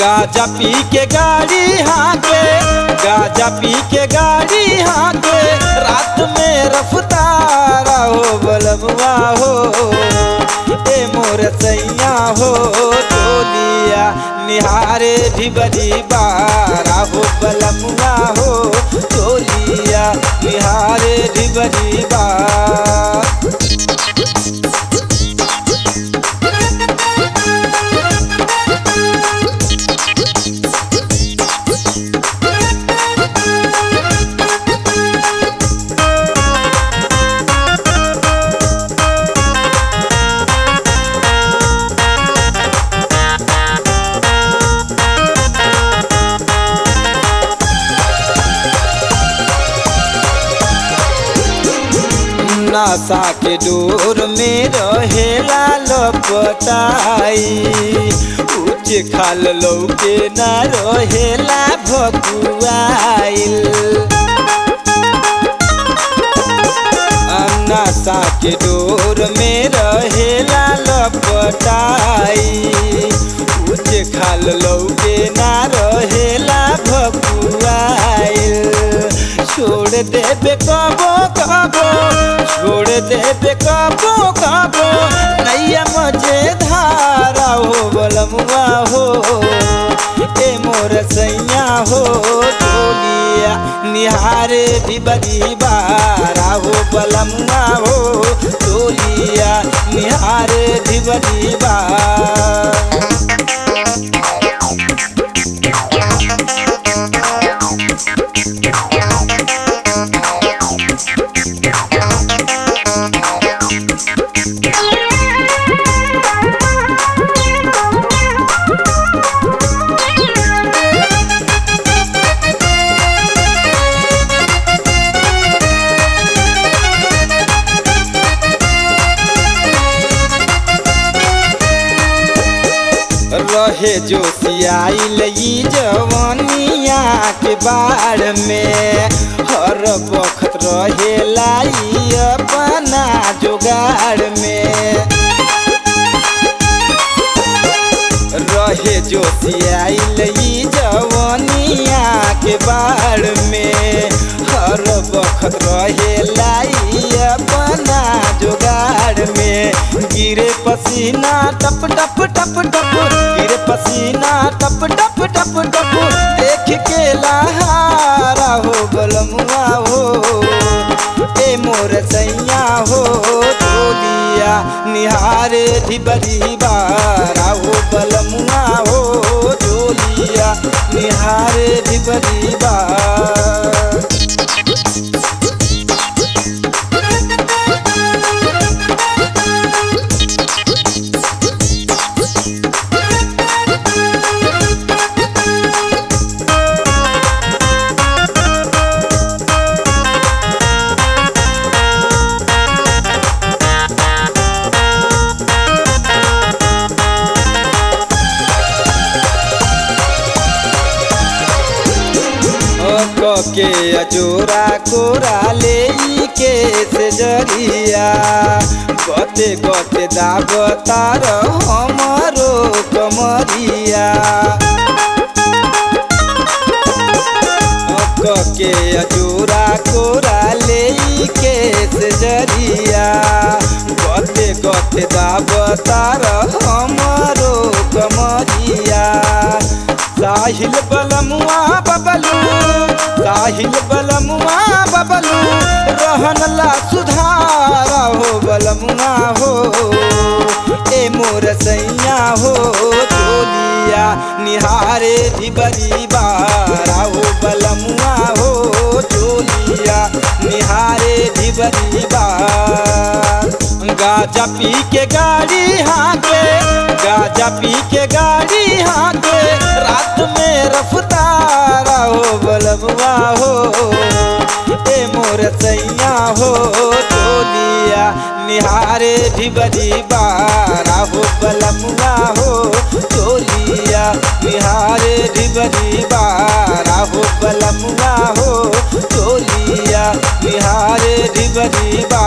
गाजा पी के गाड़ी हाँके, गाजा पी के गाड़ी हाँके, रात में रफ्तारा हो बलमुआ हो, ए मोर सैया हो टोलिया निहारे भी बड़ी बारा हो बलमुआ हो, टोलिया निहारे भी बड़ी बार। नशा के डोर में रहेला लपटाई, ऊँच खाल लौके न रहेला भकुआइल। नशा के डोर में रहेला लपटाई, ऊँच खाल लौके न रहेला भकुआइल। छोड़ देबे कबो कबो, छोड़ देबे कबो कबो, नैया मजे धारा हो बलमुआ हो, ए मोर सैया हो टोलिया निहारे भी बड़ी बारा हो बलमुआ हो, टोलिया निहारे भी बड़ी बार। रहे जो सियाइल ई जवानिया के बाढ़ में, हर वक्त रहे लाई अपना जुगाड़ में। रहे जो सियाइल ई जवानिया के बाढ़ में, हर वक्त रहे लाई अपना जुगाड़ में। गिरे पसीना टप टप टप टप, गिरे पसीना टप टप टप टप, देख के लहारा हो बलमुआ हो, ए मोर सैया हो टोलिया निहारे भी बड़ी बारा हो बलमुआ हो, टोलिया निहारे भी बड़ी बार। के अजोरा कोरा ले के से जरिया, गते गते दाबतार हमरो कमरिया। के अजोरा कोरा ले के से जरिया, गते गते दाबतार हमरो कमरिया। साहिल बलमुआ बबलू, साहिल बलमुआ बबलू, रहन ला सुधारा हो बलमुआ हो, ए मोर सैया हो टोलिया निहारे भी बड़ी बारा हो बलमुआ हो, टोलिया निहारे भी बड़ी बार। गाजा पी के गाड़ी हाँके, गाजा पी के गाड़ी हाँके, रात में सैया हो चोलिया निहारे ढिबरी बारा हो बलमुआ हो चोलिया निहारे ढिबरी बारा हो बलमुआ हो चोलिया निहारे ढिबरी बारा।